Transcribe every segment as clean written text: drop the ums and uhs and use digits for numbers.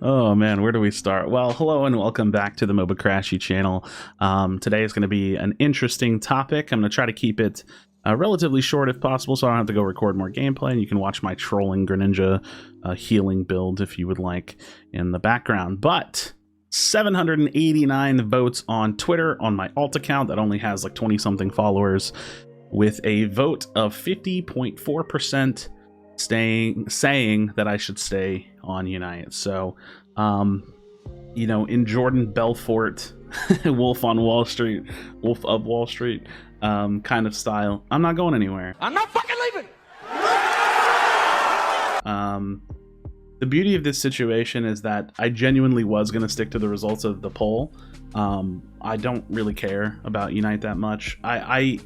Oh man, where do we start? Well, hello and welcome back to the Krashy channel. Today is going to be an interesting topic. I'm going to try to keep it relatively short if possible, so I don't have to go record more gameplay, and you can watch my trolling Greninja healing build if you would like in the background. But 789 votes on Twitter on my alt account that only has like 20-something followers, with a vote of 50.4% saying that I should stay on Unite. So, you know, in Jordan Belfort, Wolf on Wall Street, Wolf of Wall Street, kind of style, I'm not going anywhere. I'm not fucking leaving. The beauty of this situation is that I genuinely was going to stick to the results of the poll. I don't really care about Unite that much. I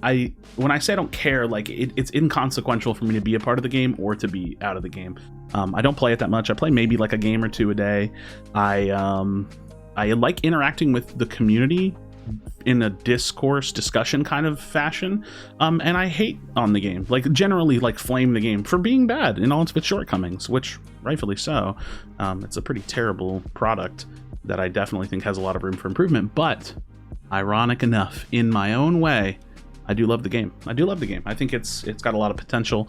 when I say I don't care, like it's inconsequential for me to be a part of the game or to be out of the game. I don't play it that much. I play maybe like a game or two a day. I like interacting with the community in a discourse discussion kind of fashion, and I hate on the game, like generally like flame the game for being bad in all its shortcomings, which rightfully so. It's a pretty terrible product that I definitely think has a lot of room for improvement, but ironic enough, in my own way, I do love the game. I do love the game. I think it's got a lot of potential.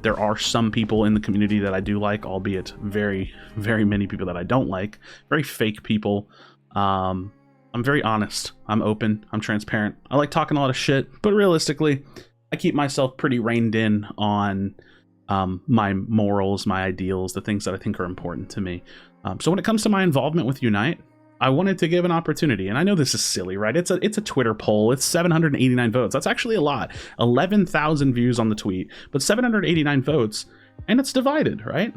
There are some people in the community that I do like, albeit very, very many people that I don't like. Very fake people. I'm very honest. I'm open. I'm transparent. I like talking a lot of shit, but realistically, I keep myself pretty reined in on my morals, my ideals, the things that I think are important to me. So when it comes to my involvement with Unite, I wanted to give an opportunity, and I know this is silly, right? It's a Twitter poll. It's 789 votes. That's actually a lot. 11,000 views on the tweet, but 789 votes, and it's divided, right?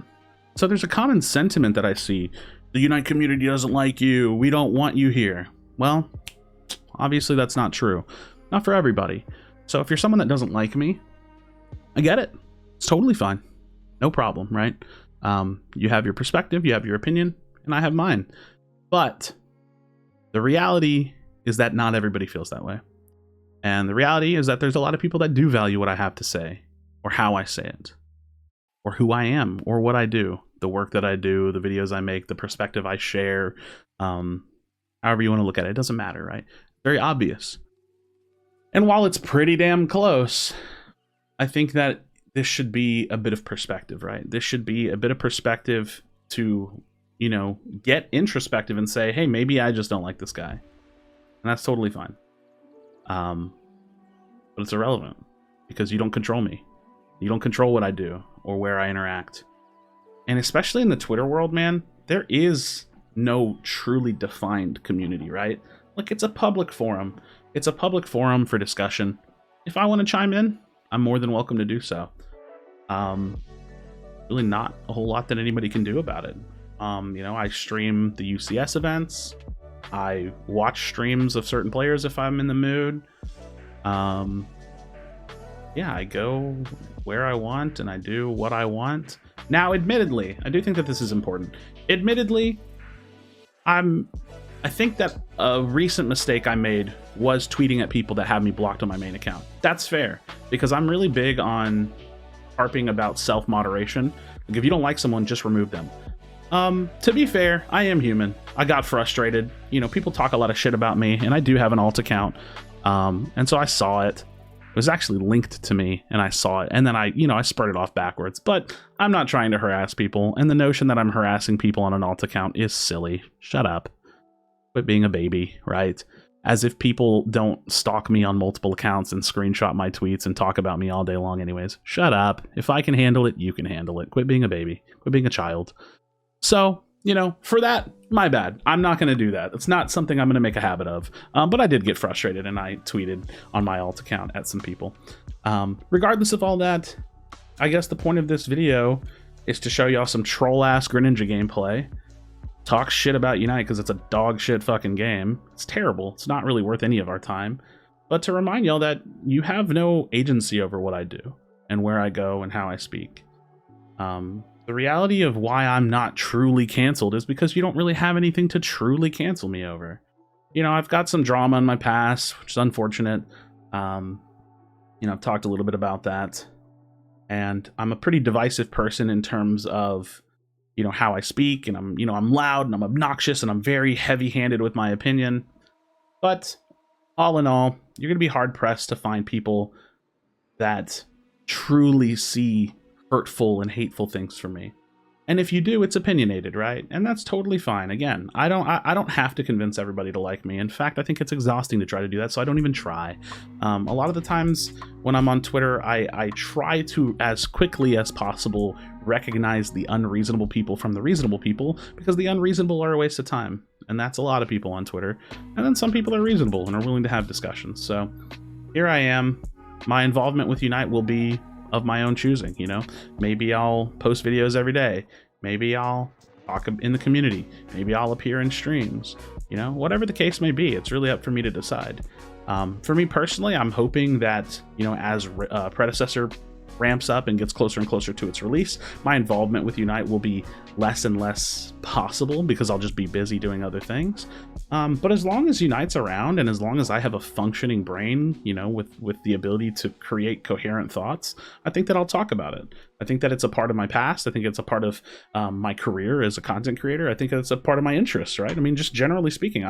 So there's a common sentiment that I see. The Unite community doesn't like you. We don't want you here. Well, obviously that's not true. Not for everybody. So if you're someone that doesn't like me, I get it. It's totally fine. No problem, right? You have your perspective, you have your opinion, and I have mine. But the reality is that not everybody feels that way. And the reality is that there's a lot of people that do value what I have to say, or how I say it, or who I am, or what I do, the work that I do, the videos I make, the perspective I share, however you want to look at it. It doesn't matter, right? Very obvious. And while it's pretty damn close, I think that this should be a bit of perspective, right? This should be a bit of perspective to, you know, get introspective and say, hey, maybe I just don't like this guy. And that's totally fine. But it's irrelevant because you don't control me. You don't control what I do or where I interact. And especially in the Twitter world, man, there is no truly defined community, right? Like, it's a public forum. It's a public forum for discussion. If I want to chime in, I'm more than welcome to do so. Really not a whole lot that anybody can do about it. You know, I stream the UCS events. I watch streams of certain players if I'm in the mood. Yeah, I go where I want and I do what I want. Now, admittedly, I do think that this is important. Admittedly, I think that a recent mistake I made was tweeting at people that have me blocked on my main account. That's fair, because I'm really big on harping about self-moderation. Like, if you don't like someone, just remove them. To be fair, I am human. I got frustrated. You know, people talk a lot of shit about me, and I do have an alt account. And so I saw it. It was actually linked to me, and I saw it. And then I spread it off backwards. But I'm not trying to harass people, and the notion that I'm harassing people on an alt account is silly. Shut up. Quit being a baby, right? As if people don't stalk me on multiple accounts and screenshot my tweets and talk about me all day long anyways. Shut up. If I can handle it, you can handle it. Quit being a baby. Quit being a child. So, you know, for that, my bad. I'm not going to do that. It's not something I'm going to make a habit of. But I did get frustrated, and I tweeted on my alt account at some people. Regardless of all that, I guess the point of this video is to show y'all some troll-ass Greninja gameplay. Talk shit about Unite because it's a dog shit fucking game. It's terrible. It's not really worth any of our time. But to remind y'all that you have no agency over what I do and where I go and how I speak. The reality of why I'm not truly canceled is because you don't really have anything to truly cancel me over. You know, I've got some drama in my past, which is unfortunate. You know, I've talked a little bit about that. And I'm a pretty divisive person in terms of how I speak, and I'm loud and I'm obnoxious and I'm very heavy-handed with my opinion. But all in all, you're going to be hard-pressed to find people that truly see hurtful and hateful things from me. And if you do, it's opinionated, right? And that's totally fine. Again, I don't have to convince everybody to like me. In fact, I think it's exhausting to try to do that, so I don't even try. A lot of the times when I'm on Twitter, I try to, as quickly as possible, recognize the unreasonable people from the reasonable people, because the unreasonable are a waste of time. And that's a lot of people on Twitter. And then some people are reasonable and are willing to have discussions. So here I am. My involvement with Unite will be of my own choosing. Maybe I'll post videos every day. Maybe I'll talk in the community. Maybe I'll appear in streams. Whatever the case may be, it's really up for me to decide. For me personally, I'm hoping that as predecessor ramps up and gets closer and closer to its release, my involvement with Unite will be less and less possible, because I'll just be busy doing other things. But as long as Unite's around, and as long as I have a functioning brain, with the ability to create coherent thoughts, I think that I'll talk about it. I think that it's a part of my past. I think it's a part of my career as a content creator. I think it's a part of my interests, right? I mean, just generally speaking,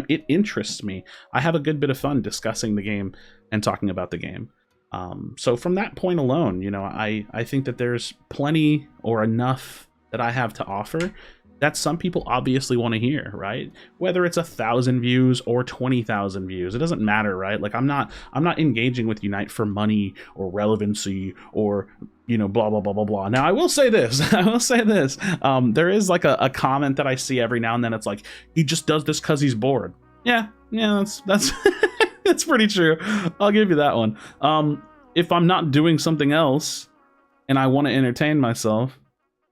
it interests me. I have a good bit of fun discussing the game and talking about the game. So from that point alone, I think that there's plenty or enough that I have to offer that some people obviously want to hear, right? Whether it's 1,000 views or 20,000 views, it doesn't matter, right? Like I'm not engaging with Unite for money or relevancy or blah blah blah blah blah. Now I will say this. There is like a comment that I see every now and then. It's like, he just does this because he's bored. Yeah, that's it's pretty true. I'll give you that one. If I'm not doing something else and I want to entertain myself,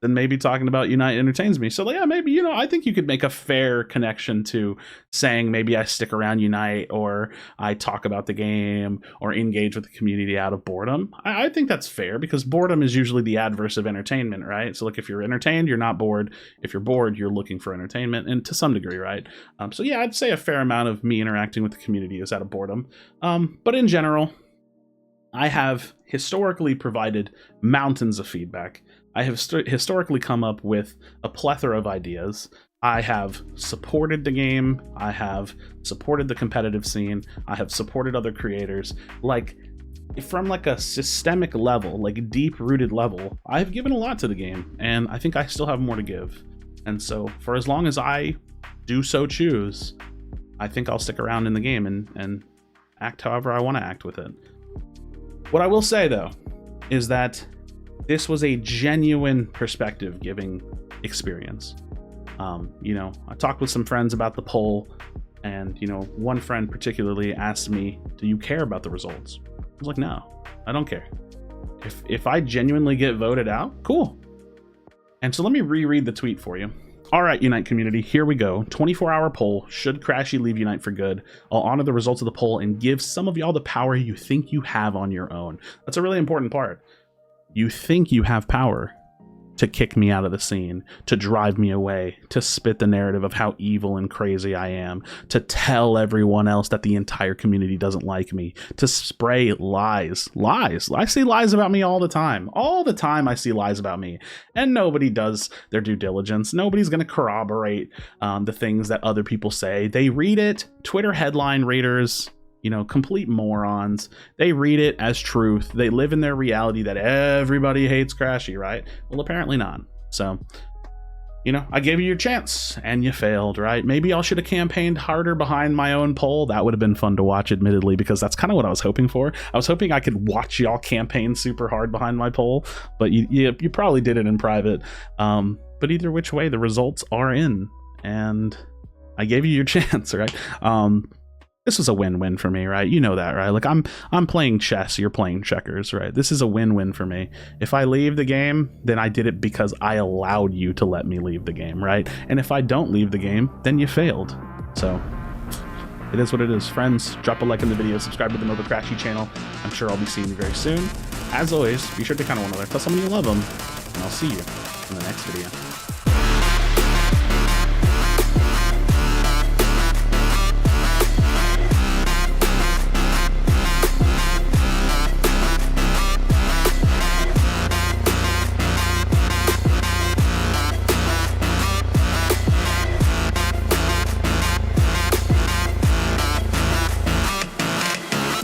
then maybe talking about Unite entertains me. So yeah, maybe, I think you could make a fair connection to saying maybe I stick around Unite, or I talk about the game, or engage with the community out of boredom. I think that's fair, because boredom is usually the adverse of entertainment, right? So like, if you're entertained, you're not bored. If you're bored, you're looking for entertainment, and to some degree, right? So yeah, I'd say a fair amount of me interacting with the community is out of boredom. But in general, I have historically provided mountains of feedback. I have historically come up with a plethora of ideas. I have supported the game. I have supported the competitive scene. I have supported other creators. Like, from like a systemic level, like deep-rooted level, I've given a lot to the game, and I think I still have more to give. And so, for as long as I do so choose, I think I'll stick around in the game and act however I want to act with it. What I will say, though, is that this was a genuine perspective-giving experience. I talked with some friends about the poll, and, one friend particularly asked me, do you care about the results? I was like, no, I don't care. If I genuinely get voted out, cool. And so let me reread the tweet for you. All right, Unite community, here we go. 24-hour poll. Should Krashy leave Unite for good? I'll honor the results of the poll and give some of y'all the power you think you have on your own. That's a really important part. You think you have power to kick me out of the scene, to drive me away, to spit the narrative of how evil and crazy I am, to tell everyone else that the entire community doesn't like me, to spray lies. I see lies about me all the time. All the time I see lies about me. And nobody does their due diligence. Nobody's going to corroborate the things that other people say. They read it. Twitter headline readers, complete morons. They read it as truth. They live in their reality that everybody hates Krashy, right? Well, apparently not. So, I gave you your chance and you failed, right? Maybe I should have campaigned harder behind my own poll. That would have been fun to watch, admittedly, because that's kind of what I was hoping for. I was hoping I could watch y'all campaign super hard behind my poll, but you probably did it in private. But either which way, the results are in, and I gave you your chance, right? This was a win-win for me, right? You know that, right? Like, I'm playing chess, you're playing checkers, right? This is a win-win for me. If I leave the game, then I did it because I allowed you to let me leave the game, right? And if I don't leave the game, then you failed. So, it is what it is. Friends, drop a like on the video, subscribe to the Mobile Krashy channel. I'm sure I'll be seeing you very soon. As always, be sure to kind of want to tell someone you love them, and I'll see you in the next video.